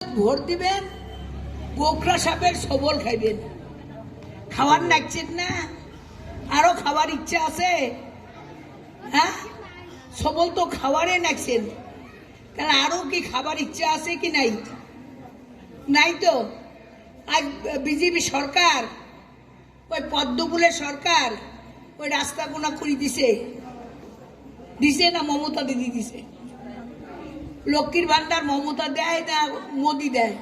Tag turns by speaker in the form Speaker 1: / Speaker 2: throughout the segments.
Speaker 1: Vote দিবেন, গোখরা সাপের সবল খাইবেন। খাওয়ার নাকছেন না? আরো খাবার ইচ্ছা আছে? হ্যাঁ, সবল তো খাবারে নাকছেন, তাহলে আরো কি খাবার ইচ্ছা আছে কি নাই? নাই তো। আজ বিজেপি সরকার, ওই পদ্মফুলের সরকার, ওই রাস্তা গোনা করে দিছে না মমতা দিদি দিছে? লক্ষ্মীর ভান্ডার মমতা দেয় না মোদি দেয়?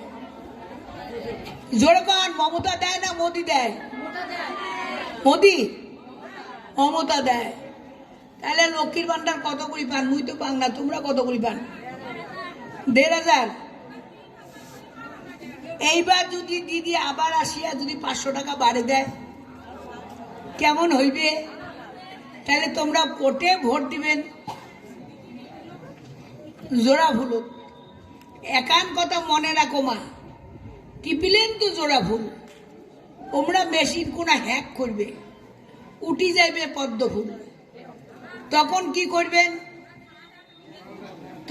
Speaker 1: জোরে কন, মমতা দেয় না মোদি দেয়? মোদি, মমতা দেয়। তাহলে লক্ষ্মীর ভান্ডার কত করে পান? মুই তো পান না, তোমরা কত করে পান? ১,৫০০। এইবার যদি দিদি আবার আসিয়া যদি ৫০০ টাকা বাড়ে দেয়, কেমন হইবে? তাহলে তোমরা কোটে ভোট দিবেন জোড়া ভুল। একান কথা মনে রাখো মা, টিপিলেন তো জোড়া ভুল। তোমরা মেশিন কোনা হ্যাক করবে, উঠি যাইবে পদ্ম ফুল। তখন কি করবেন?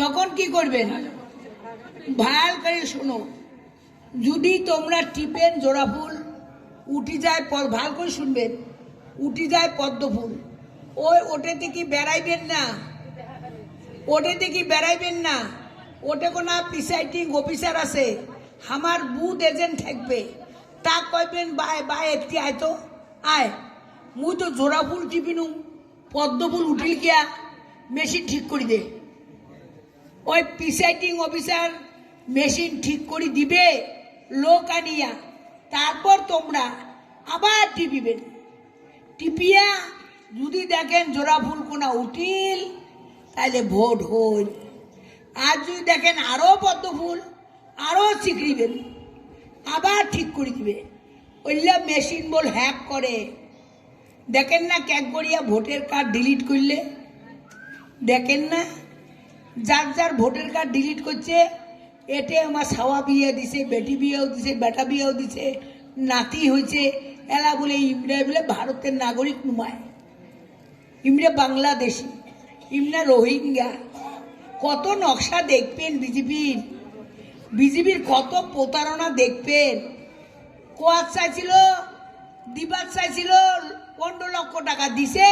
Speaker 1: তখন কি করবেন? ভাল করে শোনো, যদি তোমরা টিপেন জোড়া ফুল, উঠি যায়, ভাল করে শুনবেন, উঠি যায় পদ্ম ফুল। ওটে থেকে বেড়াইবেন না, ওটে থেকে বেড়াইবেন না। ওটে কোনো প্রিসাইডিং অফিসার আছে, আমার বুথ এজেন্ট থাকবে, তা কইবেন বাই বাই একটি আয় তো আয়, মুই তো জোড়া ফুল টিপিনু, পদ্ম ফুল উঠিল গিয়া, মেশিন ঠিক করে দে। ওই প্রিসাইডিং অফিসার মেশিন ঠিক করে দিবে লোক আনিয়া, তারপর তোমরা আবার টিপিবেন। টিপিয়া যদি দেখেন জোড়া ফুল কোনা উঠিল, তাহলে ভোট হইল। আর যদি দেখেন আরো পদ্ম ফুল, আরো চিকড়িবেন, আবার ঠিক করে দিবে। ওইলা মেশিন বল হ্যাক করে। দেখেন না ক্যাকগড়িয়া ভোটের কার্ড ডিলিট করলে? দেখেন না যার যার ভোটের কার্ড ডিলিট করছে, এতে আমার সাওয়া বিয়ে দিছে, বেটি বিয়েও দিছে, বেটা বিয়েও দিছে, নাতি হয়েছে, এলা বলে ইমরা বলে ভারতের নাগরিক নুমায়, ইমরা বাংলাদেশি, ইমরা রোহিঙ্গা। কত নকশা দেখবেন বিজেপির কত প্রতারণা দেখবেন। কোয়ার চাইছিল, দিবার চাইছিল, ১৫ লক্ষ টাকা দিছে।